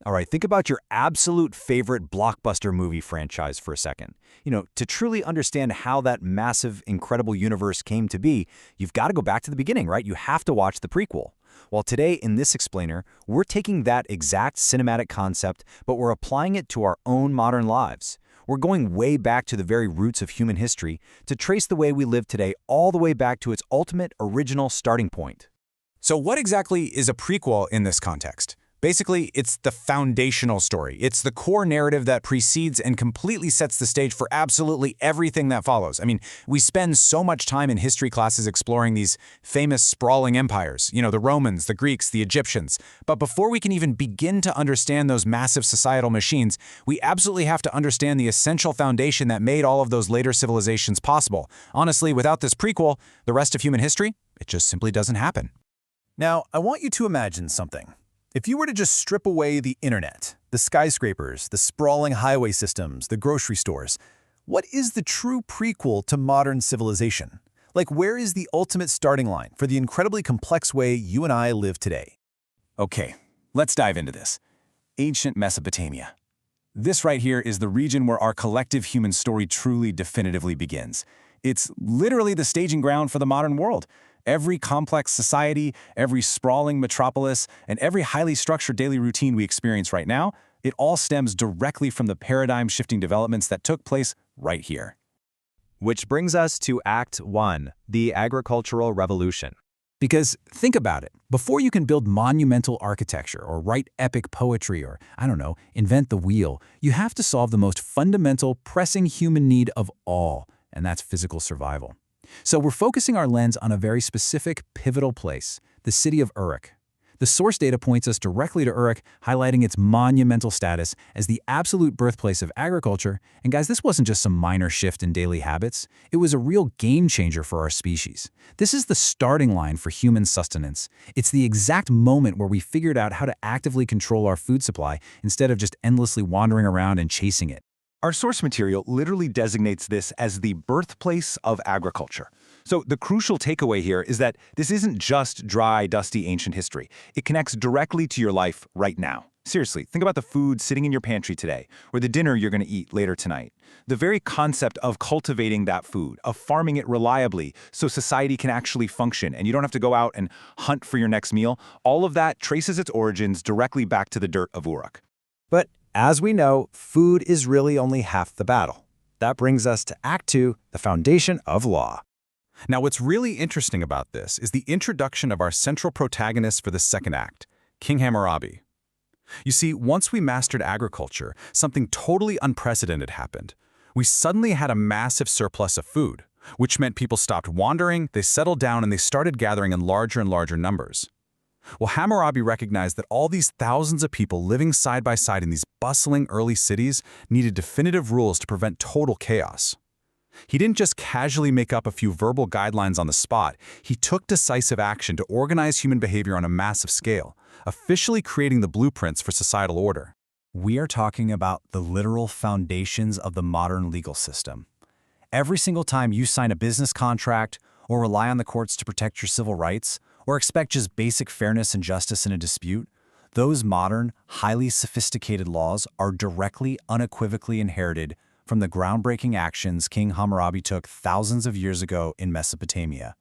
All right, think about your absolute favorite blockbuster movie franchise for a second. To truly understand how that massive, incredible universe came to be, you've got to go back to the beginning, right? You have to watch the prequel. Well, today in this explainer, we're taking that exact cinematic concept, but we're applying it to our own modern lives. We're going way back to the very roots of human history to trace the way we live today all the way back to its ultimate original starting point. So what exactly is a prequel in this context? Basically, it's the foundational story. It's the core narrative that precedes and completely sets the stage for absolutely everything that follows. I mean, we spend so much time in history classes exploring these famous sprawling empires, the Romans, the Greeks, the Egyptians. But before we can even begin to understand those massive societal machines, we absolutely have to understand the essential foundation that made all of those later civilizations possible. Honestly, without this prequel, the rest of human history, it just simply doesn't happen. Now, I want you to imagine something. If you were to just strip away the internet, the skyscrapers, the sprawling highway systems, the grocery stores, what is the true prequel to modern civilization? Like, where is the ultimate starting line for the incredibly complex way you and I live today? Okay, let's dive into this. Ancient Mesopotamia. This right here is the region where our collective human story truly definitively begins. It's literally the staging ground for the modern world. Every complex society, every sprawling metropolis, and every highly structured daily routine we experience right now, it all stems directly from the paradigm-shifting developments that took place right here. Which brings us to Act 1, the Agricultural Revolution. Because think about it, before you can build monumental architecture or write epic poetry or, invent the wheel, you have to solve the most fundamental, pressing human need of all, and that's physical survival. So we're focusing our lens on a very specific, pivotal place, the city of Uruk. The source data points us directly to Uruk, highlighting its monumental status as the absolute birthplace of agriculture. And guys, this wasn't just some minor shift in daily habits. It was a real game changer for our species. This is the starting line for human sustenance. It's the exact moment where we figured out how to actively control our food supply instead of just endlessly wandering around and chasing it. Our source material literally designates this as the birthplace of agriculture. So the crucial takeaway here is that this isn't just dry, dusty ancient history. It connects directly to your life right now. Seriously, think about the food sitting in your pantry today, or the dinner you're going to eat later tonight. The very concept of cultivating that food, of farming it reliably so society can actually function and you don't have to go out and hunt for your next meal, all of that traces its origins directly back to the dirt of Uruk. But as we know, food is really only half the battle. That brings us to Act 2, the foundation of law. Now, what's really interesting about this is the introduction of our central protagonist for the second act, King Hammurabi. You see, once we mastered agriculture, something totally unprecedented happened. We suddenly had a massive surplus of food, which meant people stopped wandering, they settled down, and they started gathering in larger and larger numbers. Well, Hammurabi recognized that all these thousands of people living side by side in these bustling early cities needed definitive rules to prevent total chaos. He didn't just casually make up a few verbal guidelines on the spot. He took decisive action to organize human behavior on a massive scale, officially creating the blueprints for societal order. We are talking about the literal foundations of the modern legal system. Every single time you sign a business contract or rely on the courts to protect your civil rights, or expect just basic fairness and justice in a dispute, those modern, highly sophisticated laws are directly, unequivocally inherited from the groundbreaking actions King Hammurabi took thousands of years ago in Mesopotamia.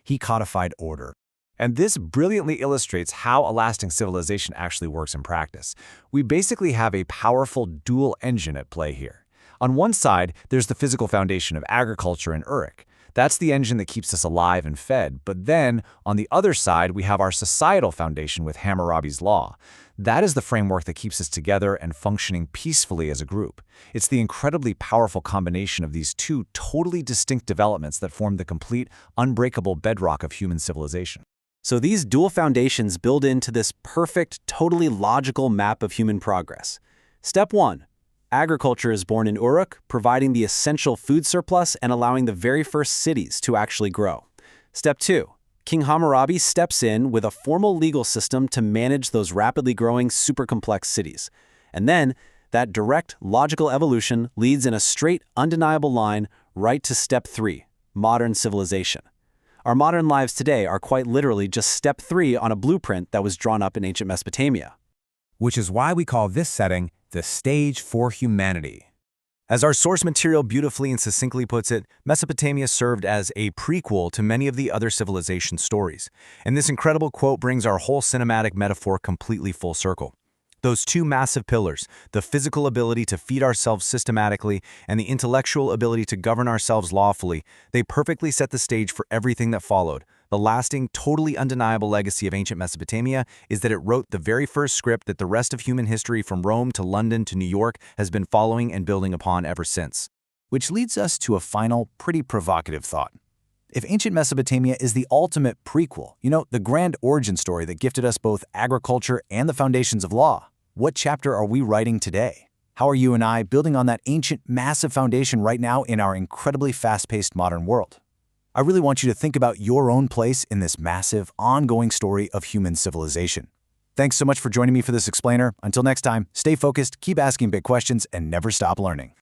He codified order. And this brilliantly illustrates how a lasting civilization actually works in practice. We basically have a powerful dual engine at play here. On one side, there's the physical foundation of agriculture in Uruk. That's the engine that keeps us alive and fed. But then, on the other side, we have our societal foundation with Hammurabi's law. That is the framework that keeps us together and functioning peacefully as a group. It's the incredibly powerful combination of these two totally distinct developments that form the complete, unbreakable bedrock of human civilization. So these dual foundations build into this perfect, totally logical map of human progress. Step 1. Agriculture is born in Uruk, providing the essential food surplus and allowing the very first cities to actually grow. Step 2. King Hammurabi steps in with a formal legal system to manage those rapidly growing, super complex cities. And then, that direct, logical evolution leads in a straight, undeniable line right to Step 3, modern civilization. Our modern lives today are quite literally just Step 3 on a blueprint that was drawn up in ancient Mesopotamia. which is why we call this setting the stage for humanity. As our source material beautifully and succinctly puts it, Mesopotamia served as a prequel to many of the other civilization stories. And this incredible quote brings our whole cinematic metaphor completely full circle. Those two massive pillars, the physical ability to feed ourselves systematically and the intellectual ability to govern ourselves lawfully, they perfectly set the stage for everything that followed. The lasting, totally undeniable legacy of ancient Mesopotamia is that it wrote the very first script that the rest of human history from Rome to London to New York has been following and building upon ever since. Which leads us to a final, pretty provocative thought. If ancient Mesopotamia is the ultimate prequel, the grand origin story that gifted us both agriculture and the foundations of law, what chapter are we writing today? How are you and I building on that ancient, massive foundation right now in our incredibly fast-paced modern world? I really want you to think about your own place in this massive, ongoing story of human civilization. Thanks so much for joining me for this explainer. Until next time, stay focused, keep asking big questions, and never stop learning.